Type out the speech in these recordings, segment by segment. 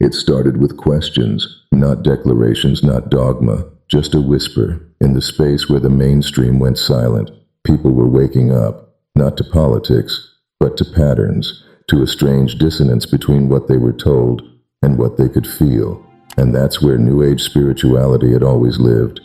It started with questions, not declarations, not dogma, just a whisper. In the space where the mainstream went silent, people were waking up, not to politics, but to patterns, to a strange dissonance between what they were told and what they could feel. And that's where New Age spirituality had always lived,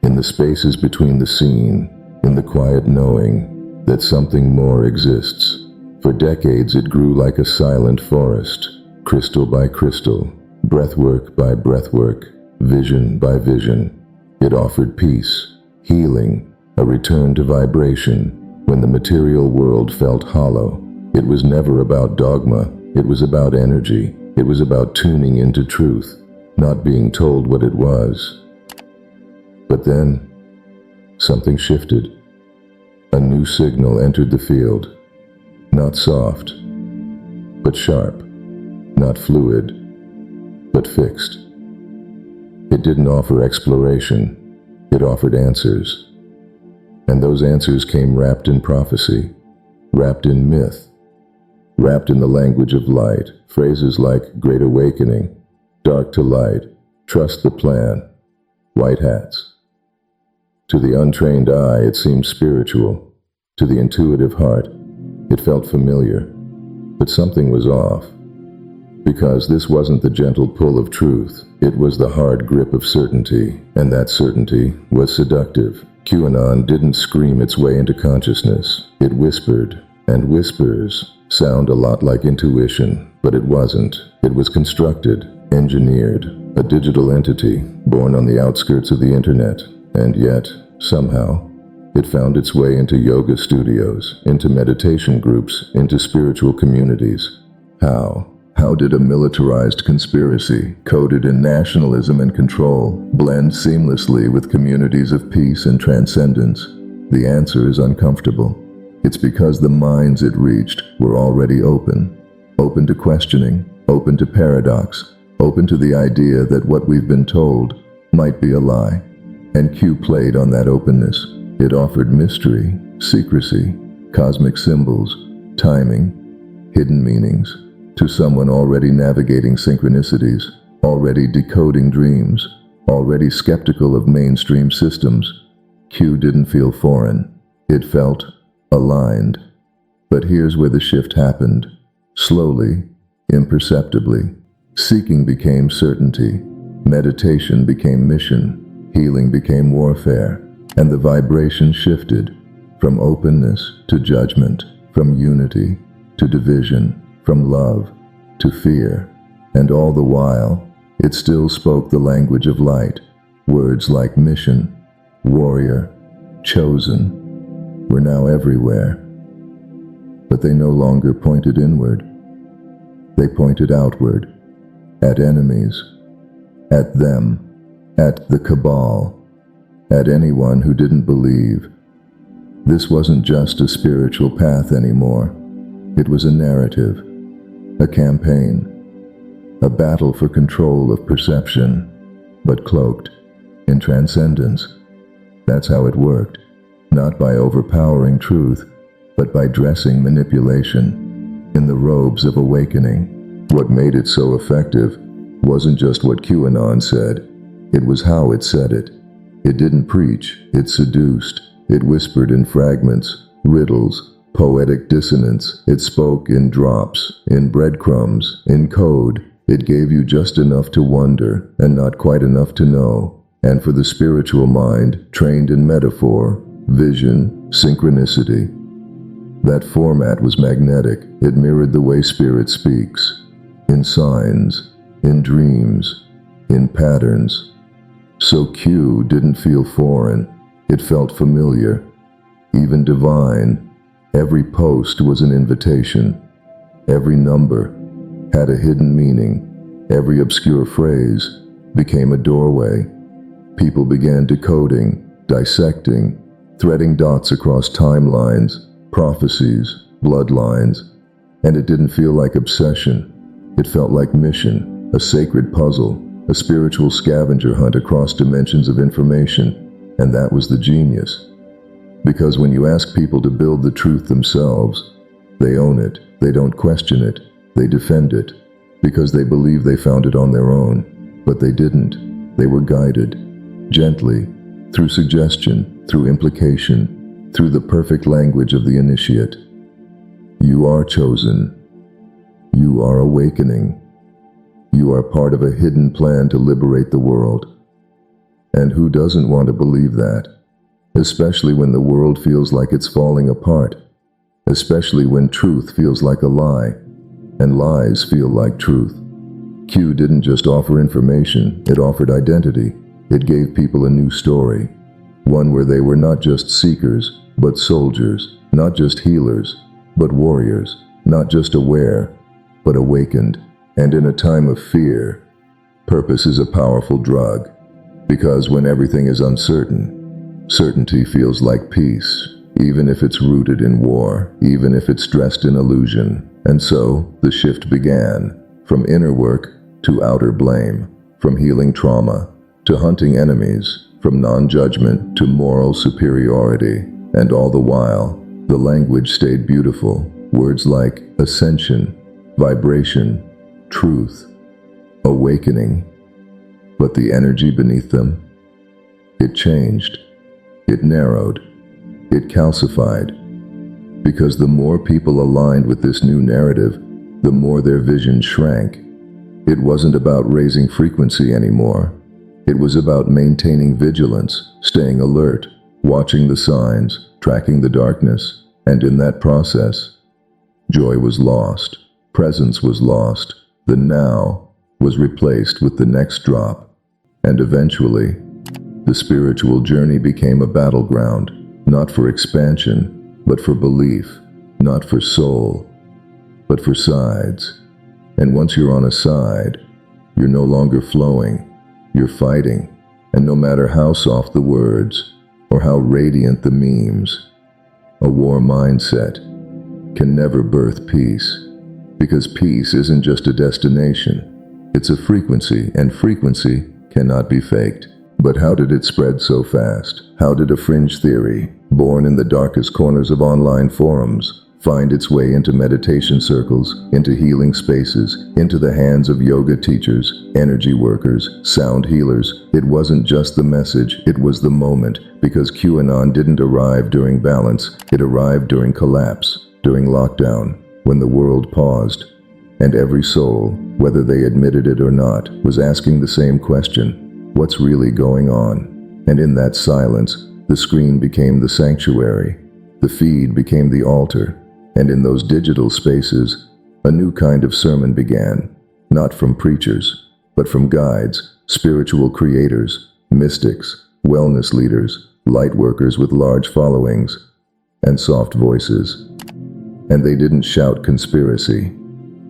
in the spaces between the seen, in the quiet knowing that something more exists. For decades it grew like a silent forest, crystal by crystal, breathwork by breathwork, vision by vision. It offered peace, healing, a return to vibration when the material world felt hollow. It was never about dogma, it was about energy, it was about tuning into truth, not being told what it was. But then, something shifted. A new signal entered the field. Not soft, but sharp. Not fluid, but fixed. It didn't offer exploration, it offered answers. And those answers came wrapped in prophecy, wrapped in myth, wrapped in the language of light, phrases like great awakening, dark to light, trust the plan, white hats. To the untrained eye, it seemed spiritual. To the intuitive heart, it felt familiar. But something was off. Because this wasn't the gentle pull of truth, it was the hard grip of certainty, and that certainty was seductive. QAnon didn't scream its way into consciousness. It whispered, and whispers sound a lot like intuition, but it wasn't. It was constructed, engineered, a digital entity born on the outskirts of the internet, and yet, somehow, it found its way into yoga studios, into meditation groups, into spiritual communities. How? How did a militarized conspiracy, coded in nationalism and control, blend seamlessly with communities of peace and transcendence? The answer is uncomfortable. It's because the minds it reached were already open to questioning, open to paradox, open to the idea that what we've been told might be a lie. And Q played on that openness. It offered mystery, secrecy, cosmic symbols, timing, hidden meanings. To someone already navigating synchronicities, already decoding dreams, already skeptical of mainstream systems, Q didn't feel foreign. It felt aligned. But here's where the shift happened. Slowly, imperceptibly. Seeking became certainty. Meditation became mission. Healing became warfare. And the vibration shifted from openness to judgment, from unity to division, from love to fear, and all the while, it still spoke the language of light. Words like mission, warrior, chosen were now everywhere. But they no longer pointed inward. They pointed outward, at enemies, at them, at the cabal, at anyone who didn't believe. This wasn't just a spiritual path anymore. It was a narrative. A campaign, a battle for control of perception, but cloaked in transcendence. That's how it worked, not by overpowering truth, but by dressing manipulation in the robes of awakening. What made it so effective wasn't just what QAnon said, it was how it said it. It didn't preach, it seduced, it whispered in fragments, riddles, poetic dissonance. It spoke in drops, in breadcrumbs, in code. It gave you just enough to wonder and not quite enough to know. And for the spiritual mind, trained in metaphor, vision, synchronicity, that format was magnetic. It mirrored the way spirit speaks, in signs, in dreams, in patterns. So Q didn't feel foreign. It felt familiar, even divine. Every post was an invitation. Every number had a hidden meaning. Every obscure phrase became a doorway. People began decoding, dissecting, threading dots across timelines, prophecies, bloodlines. And it didn't feel like obsession. It felt like mission, a sacred puzzle, a spiritual scavenger hunt across dimensions of information. And that was the genius. Because when you ask people to build the truth themselves, they own it, they don't question it, they defend it. because they believed they found it on their own, but they didn't. They were guided, gently, through suggestion, through implication, through the perfect language of the initiate. You are chosen. You are awakening. You are part of a hidden plan to liberate the world. And who doesn't want to believe that? Especially when the world feels like it's falling apart. Especially when truth feels like a lie, and lies feel like truth. Q didn't just offer information, it offered identity. It gave people a new story. One where they were not just seekers, but soldiers. Not just healers, but warriors. Not just aware, but awakened. And in a time of fear, purpose is a powerful drug. Because when everything is uncertain, certainty feels like peace, even if it's rooted in war, even if it's dressed in illusion. And so, the shift began, from inner work to outer blame, from healing trauma to hunting enemies, from non-judgment to moral superiority. And all the while, the language stayed beautiful. Words like ascension, vibration, truth, awakening. But the energy beneath them, it changed. It narrowed. It calcified. Because the more people aligned with this new narrative, the more their vision shrank. It wasn't about raising frequency anymore. It was about maintaining vigilance, staying alert, watching the signs, tracking the darkness. And in that process, joy was lost. Presence was lost. The now was replaced with the next drop. And eventually, the spiritual journey became a battleground, not for expansion, but for belief, not for soul, but for sides. And once you're on a side, you're no longer flowing, you're fighting. And no matter how soft the words, or how radiant the memes, a war mindset can never birth peace. Because peace isn't just a destination, it's a frequency, and frequency cannot be faked. But how did it spread so fast? How did a fringe theory, born in the darkest corners of online forums, find its way into meditation circles, into healing spaces, into the hands of yoga teachers, energy workers, sound healers? It wasn't just the message, it was the moment, because QAnon didn't arrive during balance, it arrived during collapse, during lockdown, when the world paused. And every soul, whether they admitted it or not, was asking the same question. What's really going on? And in that silence, the screen became the sanctuary. The feed became the altar. And in those digital spaces, a new kind of sermon began. Not from preachers, but from guides, spiritual creators, mystics, wellness leaders, light workers with large followings, and soft voices. And they didn't shout conspiracy.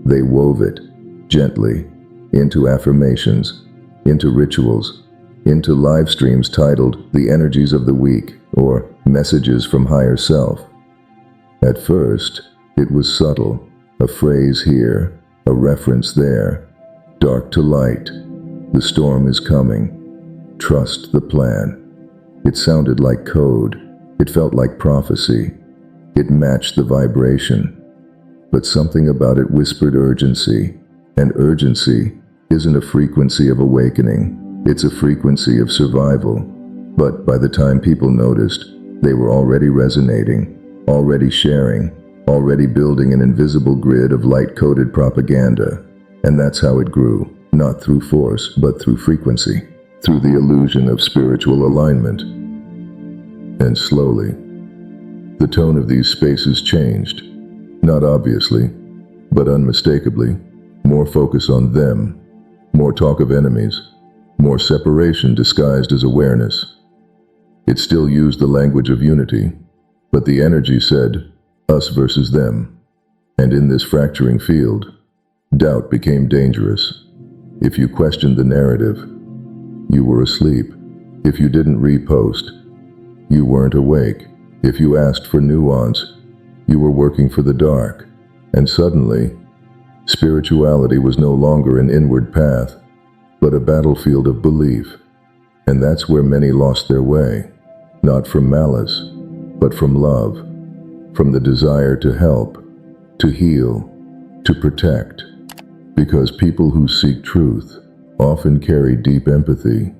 They wove it, gently, into affirmations, into rituals, into live streams titled The Energies of the Week, or Messages from Higher Self. At first, it was subtle, a phrase here, a reference there. Dark to light, the storm is coming, trust the plan. It sounded like code, it felt like prophecy, it matched the vibration. But something about it whispered urgency, and urgency isn't a frequency of awakening, it's a frequency of survival. But by the time people noticed, they were already resonating, already sharing, already building an invisible grid of light-coded propaganda. And that's how it grew, not through force, but through frequency, through the illusion of spiritual alignment. And slowly, the tone of these spaces changed, not obviously, but unmistakably. More focus on them, more talk of enemies, more separation disguised as awareness. It still used the language of unity, but the energy said, us versus them. And in this fracturing field, doubt became dangerous. If you questioned the narrative, you were asleep. If you didn't repost, you weren't awake. If you asked for nuance, you were working for the dark. And suddenly, spirituality was no longer an inward path, but a battlefield of belief. And that's where many lost their way, not from malice, but from love, from the desire to help, to heal, to protect. Because people who seek truth often carry deep empathy,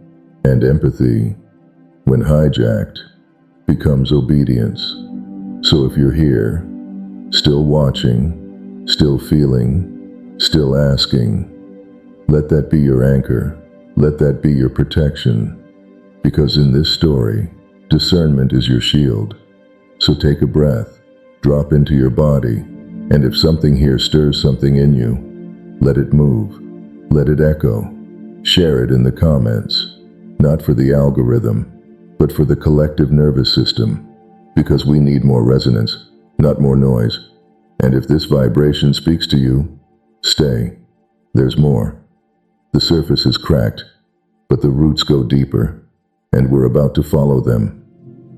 and empathy, when hijacked, becomes obedience. So if you're here, still watching, still feeling, still asking, let that be your anchor, let that be your protection, because in this story, discernment is your shield. So take a breath, drop into your body, and if something here stirs something in you, let it move, let it echo, share it in the comments, not for the algorithm, but for the collective nervous system, because we need more resonance, not more noise. And if this vibration speaks to you, stay. There's more. The surface is cracked, but the roots go deeper, and we're about to follow them,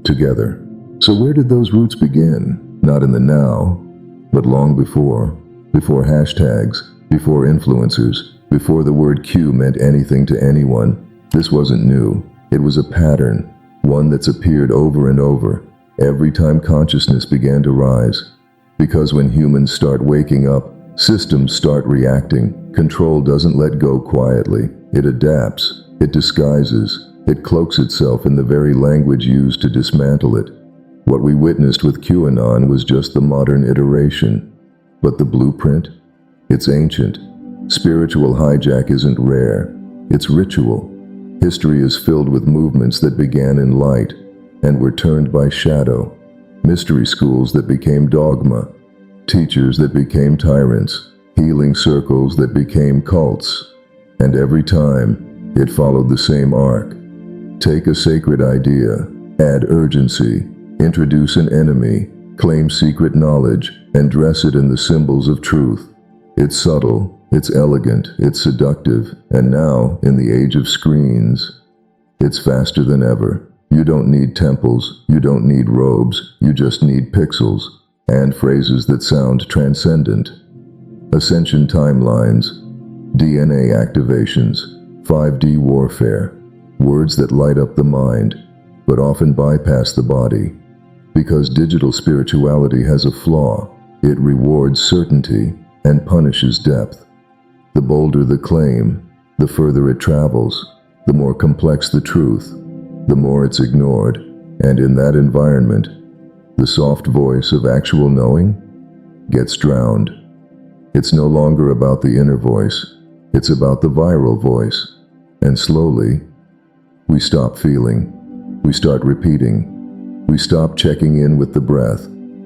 together. So where did those roots begin? Not in the now, but long before hashtags, before influencers, before the word Q meant anything to anyone. This wasn't new. It was a pattern, one that's appeared over and over, every time consciousness began to rise. Because when humans start waking up, systems start reacting. Control doesn't let go quietly. It adapts, it disguises, it cloaks itself in the very language used to dismantle it. What we witnessed with QAnon was just the modern iteration. But the blueprint? It's ancient. Spiritual hijack isn't rare. It's ritual. History is filled with movements that began in light and were turned by shadow. Mystery schools that became dogma. Teachers that became tyrants. Healing circles that became cults. And every time, it followed the same arc. Take a sacred idea, add urgency, introduce an enemy, claim secret knowledge, and dress it in the symbols of truth. It's subtle, it's elegant, it's seductive, and now, in the age of screens, it's faster than ever. You don't need temples, you don't need robes, you just need pixels, and phrases that sound transcendent. Ascension timelines, DNA activations, 5D warfare, words that light up the mind, but often bypass the body. Because digital spirituality has a flaw, it rewards certainty and punishes depth. The bolder the claim, the further it travels, the more complex the truth, the more it's ignored, and in that environment, the soft voice of actual knowing gets drowned. It's no longer about the inner voice, it's about the viral voice, and slowly, we stop feeling, we start repeating, we stop checking in with the breath,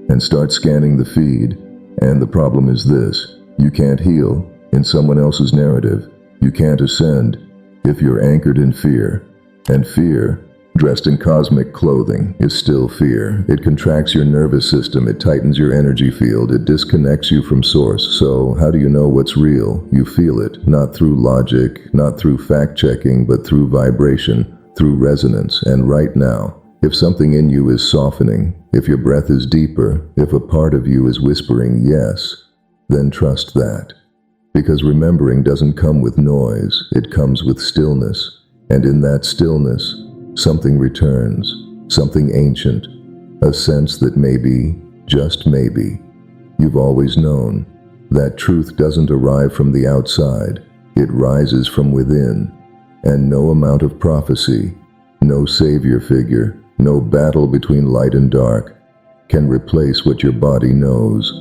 and start scanning the feed. And the problem is this: you can't heal in someone else's narrative. You can't ascend if you're anchored in fear. And fear, dressed in cosmic clothing, is still fear. It contracts your nervous system, it tightens your energy field, it disconnects you from source. So how do you know what's real? You feel it, not through logic, not through fact-checking, but through vibration, through resonance. And right now, if something in you is softening, if your breath is deeper, if a part of you is whispering yes, then trust that. Because remembering doesn't come with noise, it comes with stillness. And in that stillness, something returns, something ancient, a sense that maybe, just maybe, you've always known. That truth doesn't arrive from the outside, it rises from within. And no amount of prophecy, no savior figure, no battle between light and dark can replace what your body knows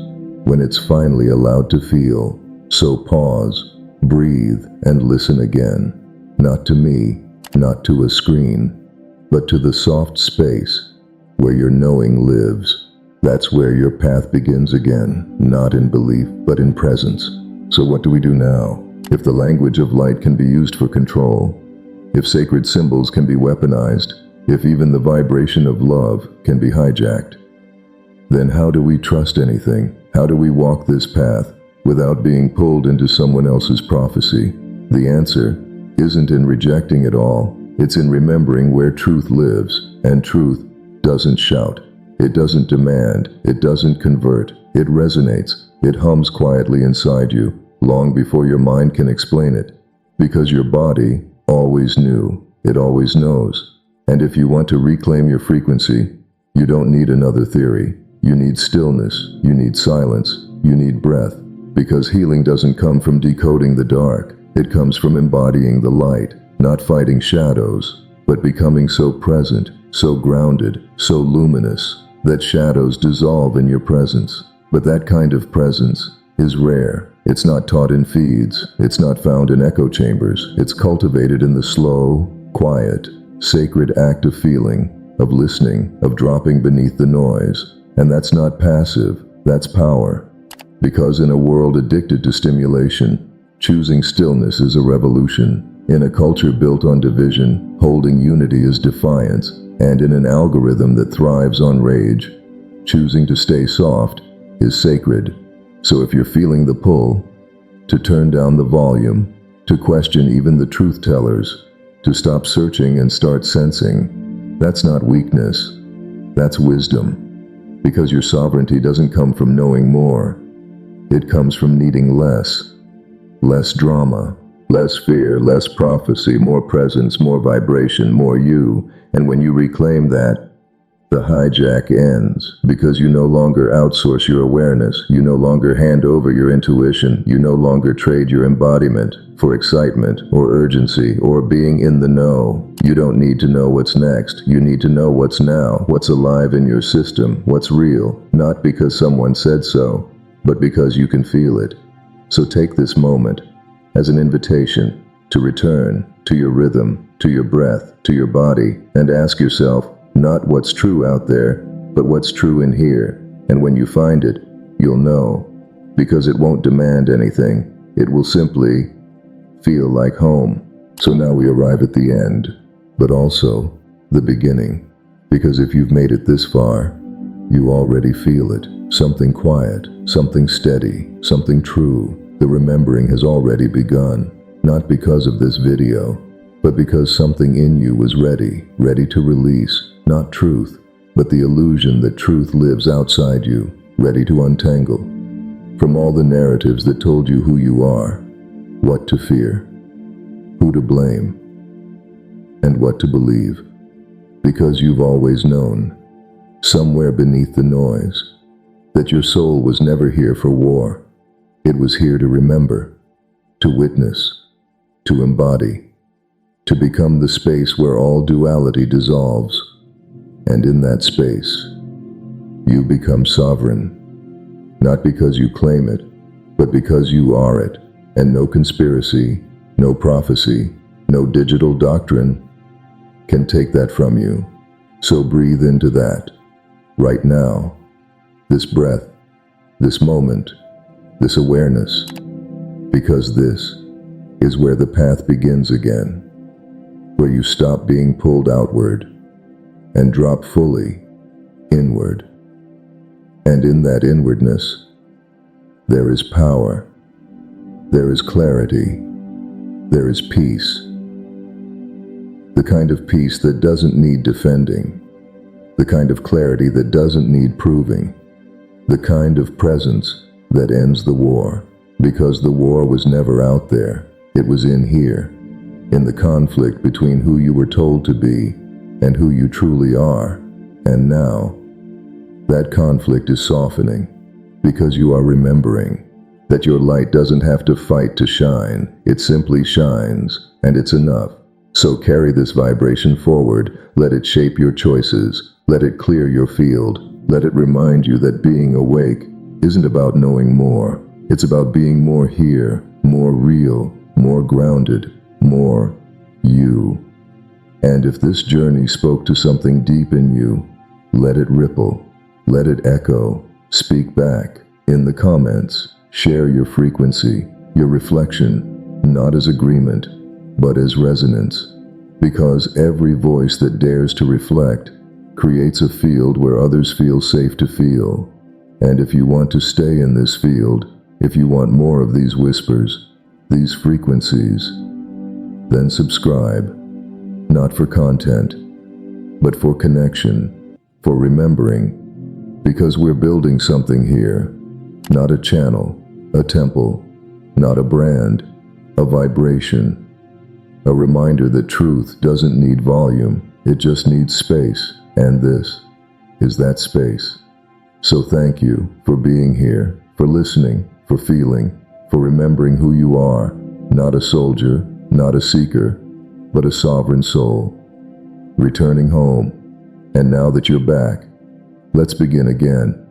when it's finally allowed to feel. So pause, breathe, and listen again. Not to me, not to a screen, but to the soft space where your knowing lives. That's where your path begins again, not in belief, but in presence. So what do we do now? If the language of light can be used for control, if sacred symbols can be weaponized, if even the vibration of love can be hijacked, then how do we trust anything? How do we walk this path without being pulled into someone else's prophecy? The answer isn't in rejecting it all, it's in remembering where truth lives, and truth doesn't shout, it doesn't demand, it doesn't convert, it resonates, it hums quietly inside you, long before your mind can explain it, because your body always knew, it always knows. And if you want to reclaim your frequency, you don't need another theory. You need stillness, you need silence, you need breath, Because healing doesn't come from decoding the dark. It comes from embodying the light, not fighting shadows, but becoming so present, so grounded, so luminous, that shadows dissolve in your presence. But that kind of presence is rare. It's not taught in feeds. It's not found in echo chambers. It's cultivated in the slow, quiet, sacred act of feeling, of listening, of dropping beneath the noise. And that's not passive, that's power. Because in a world addicted to stimulation, choosing stillness is a revolution. In a culture built on division, holding unity is defiance. And in an algorithm that thrives on rage, choosing to stay soft is sacred. So if you're feeling the pull, to turn down the volume, to question even the truth tellers, to stop searching and start sensing, that's not weakness, that's wisdom. Because your sovereignty doesn't come from knowing more. It comes from needing less. Less drama, less fear, less prophecy, more presence, more vibration, more you. And when you reclaim that, the hijack ends, because you no longer outsource your awareness, you no longer hand over your intuition, you no longer trade your embodiment for excitement or urgency or being in the know. You don't need to know what's next, you need to know what's now, what's alive in your system, what's real, not because someone said so, but because you can feel it. So take this moment as an invitation to return to your rhythm, to your breath, to your body, and ask yourself, not what's true out there, but what's true in here. And when you find it, you'll know, because it won't demand anything. It will simply feel like home. So now we arrive at the end, but also the beginning. Because if you've made it this far, you already feel it. Something quiet, something steady, something true. The remembering has already begun, not because of this video, but because something in you was ready to release. Not truth, but the illusion that truth lives outside you, ready to untangle. From all the narratives that told you who you are, what to fear, who to blame, and what to believe. Because you've always known, somewhere beneath the noise, that your soul was never here for war. It was here to remember, to witness, to embody, to become the space where all duality dissolves. And in that space, you become sovereign, not because you claim it, but because you are it. And no conspiracy, no prophecy, no digital doctrine can take that from you. So breathe into that, right now, this breath, this moment, this awareness, because this is where the path begins again, where you stop being pulled outward and drop fully inward. And in that inwardness, there is power, there is clarity, there is peace. The kind of peace that doesn't need defending, the kind of clarity that doesn't need proving, the kind of presence that ends the war. Because the war was never out there, it was in here, in the conflict between who you were told to be and who you truly are. And now, that conflict is softening, because you are remembering that your light doesn't have to fight to shine, it simply shines, and it's enough. So carry this vibration forward, let it shape your choices, let it clear your field, let it remind you that being awake isn't about knowing more, it's about being more here, more real, more grounded, more you. And if this journey spoke to something deep in you, let it ripple, let it echo, speak back in the comments, share your frequency, your reflection, not as agreement, but as resonance. Because every voice that dares to reflect creates a field where others feel safe to feel. And if you want to stay in this field, if you want more of these whispers, these frequencies, then subscribe. Not for content, but for connection, for remembering, because we're building something here, not a channel, a temple, not a brand, a vibration, a reminder that truth doesn't need volume, it just needs space, and this is that space. So thank you for being here, for listening, for feeling, for remembering who you are, not a soldier, not a seeker, but a sovereign soul. Returning home. And now that you're back, let's begin again.